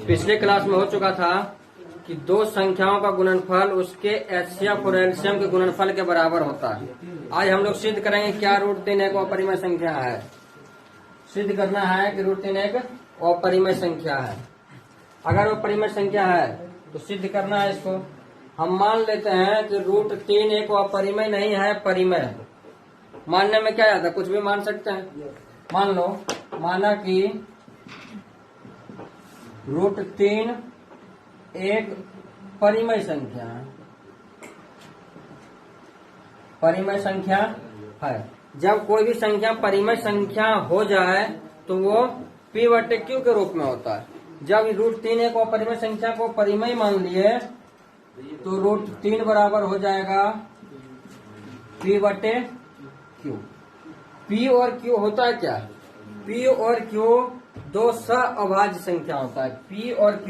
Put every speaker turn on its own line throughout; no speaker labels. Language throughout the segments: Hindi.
पिछले क्लास में हो चुका था कि दो संख्याओं का गुणनफल उसके एचसीएफ और एलसीएम के गुणनफल के बराबर होता है। आज हम लोग सिद्ध करेंगे क्या √3 एक अपरिमेय संख्या है। सिद्ध करना है कि √3 एक अपरिमेय संख्या है। अगर वो परिमेय संख्या है तो सिद्ध करना है इसको। हम मान लेते हैं कि √3 एक अपरिमेय नहीं है, परिमेय है। मानने में क्या आता है, कुछ भी मान सकते हैं। मान लो, माना कि √3 एक परिमेय संख्या है, परिमेय संख्या है। जब कोई भी संख्या परिमेय संख्या हो जाए तो वो P/Q के रूप में होता है। जब √3 एक अपरिमेय संख्या को परिमेय मान लिए तो √3 बराबर हो जाएगा P/Q। P और Q होता है क्या? P और Q दो सहअभाज्य संख्या होता है। P और Q,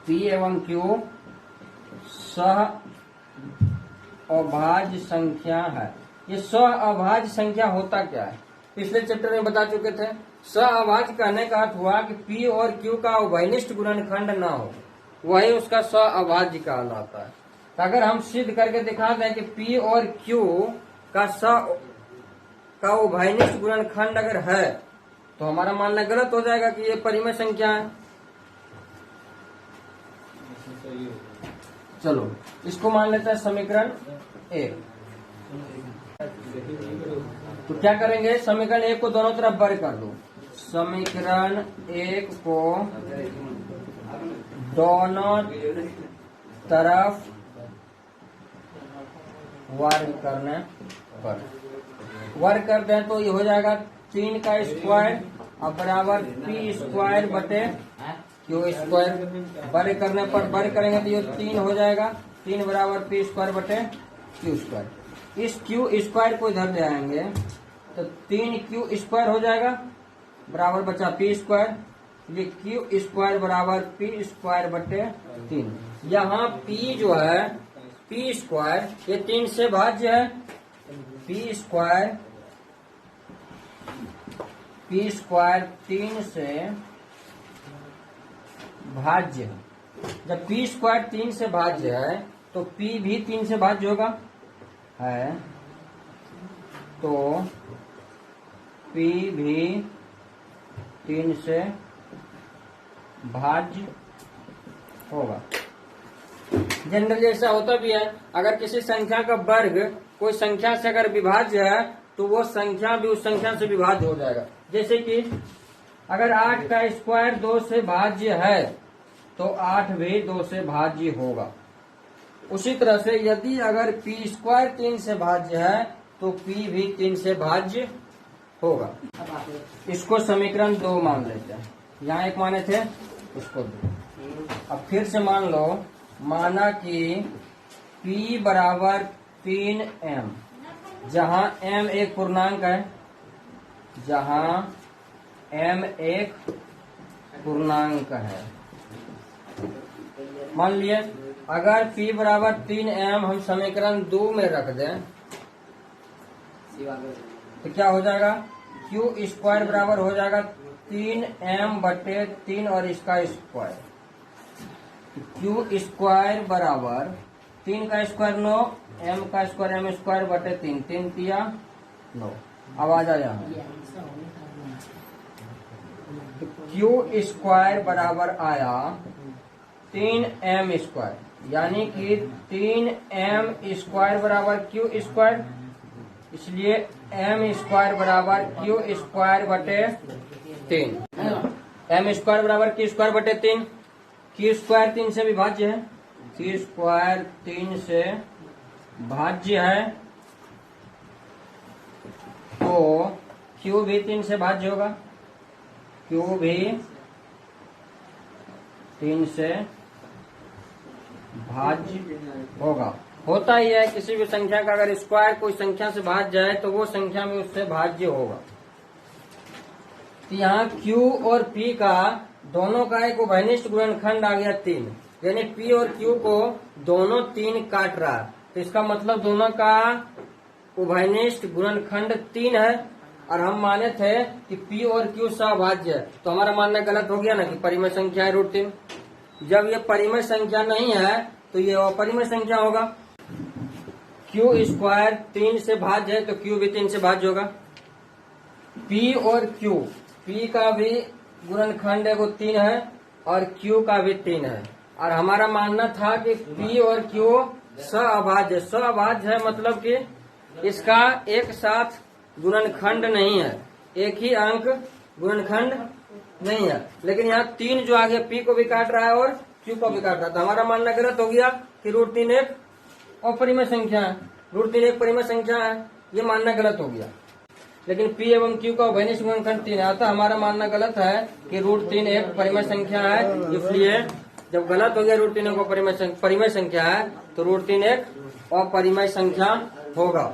P एवं Q सहअभाज्य संख्या है। ये सहअभाज्य संख्या होता क्या है, पिछले चैप्टर में बता चुके थे। सहअभाज्य कहने का अर्थ हुआ कि P और Q का उभयनिष्ठ गुणनखंड न हो, वही उसका सहअभाज्य कहलाता है। तो अगर हम सिद्ध करके दिखा दें कि P और Q का उभयनिष्ठ गुणनखंड अगर है तो हमारा मानना गलत हो जाएगा कि ये परिमेय संख्या है। चलो इसको मान लेते हैं समीकरण 1। तो क्या करेंगे, समीकरण 1 को दोनों तरफ वर्ग कर दो। समीकरण 1 को दोनों तरफ वर्ग करने पर वर्ग कर दें तो ये हो जाएगा 3 का स्क्वायर अब बराबर P² बटे Q²। वर्ग करने पर वर्ग करेंगे तो ये 3 हो जाएगा। 3 बराबर P² बटे Q²। इस Q² को इधर ले आएंगे तो 3Q² हो जाएगा, बराबर बचा P²। ये Q² बराबर P² बटे 3। यहाँ P जो है P² ये 3 से भाज्य है। P² 3 से भाज्य है। जब P² 3 से भाज्य है तो P भी 3 से भाज्य होगा है, तो P भी 3 से भाज्य होगा। जनरली ऐसा होता भी है, अगर किसी संख्या का वर्ग कोई संख्या से अगर विभाज्य है तो वो संख्या भी उस संख्या से विभाज्य हो जाएगा। जैसे कि अगर 8 का स्क्वायर 2 से भाज्य है तो 8 भी 2 से भाज्य होगा। उसी तरह से यदि अगर P² 3 से भाज्य है तो P भी 3 से भाज्य होगा। इसको समीकरण 2 मान लेते हैं। यहाँ 1 माने थे, उसको 2। अब फिर से मान लो, माना कि P बराबर 3M, जहाँ M एक पूर्णांक है, जहाँ M एक पूर्णांक है। मान लिए अगर P बराबर 3M हम समीकरण 2 में रख दें तो क्या हो जाएगा, Q² बराबर हो जाएगा 3M बटे 3 और इसका स्क्वायर। Q² बराबर 3 का स्क्वायर 9, M का स्क्वायर M² बटे 3, 3 तिया 9। अब आ जाए यहाँ Q² बराबर आया 3M², यानी कि 3M² बराबर Q², इसलिए M² बराबर Q² बटे 3। M² बराबर Q² बटे 3। Q² 3 से विभाज्य है, Q² 3 से भाज्य है, तो Q भी 3 से भाज्य होगा। Q भी 3 से भाज्य होगा। होता ही है, किसी भी संख्या का अगर स्क्वायर कोई संख्या से भाज्य है तो वो संख्या में उससे भाज्य होगा। तो यहाँ Q और P का दोनों का एक उभयनिष्ठ गुणनखंड आ गया 3, यानी P और Q को दोनों 3 काट रहा है। तो इसका मतलब दोनों का उभयनिष्ठ गुणनखंड 3 है। और हम माने थे कि P और Q सभाज्य है, तो हमारा मानना गलत हो गया ना कि परिमेय संख्या है √3। जब ये परिमेय संख्या नहीं है तो ये अपरिमेय संख्या होगा। Q² 3 से भाज्य है तो Q भी 3 से भाज्य होगा। P और Q, P का भी गुणनखंड है वो 3 है और Q का भी 3 है, और हमारा मानना था कि P और Q सअभाज्य। सअभाज्य है मतलब कि इसका एक साथ गुणनखंड नहीं है, एक ही अंक गुणनखंड नहीं है। लेकिन यहाँ 3 जो आगे P को भी काट रहा है और Q को भी काट रहा है, तो हमारा मानना गलत हो गया कि √3 एक अपरिमेय संख्या है, √3 एक परिमेय संख्या है, ये मानना गलत हो गया। लेकिन P एवं Q का उभयनिष्ठ गुणनखंड 3 है, अतः हमारा मानना गलत है कि √3 एक परिमेय संख्या है। इसलिए जब गलत हो गया √3 एक परिमेय संख्या है तो √3 एक अपरिमेय संख्या होगा।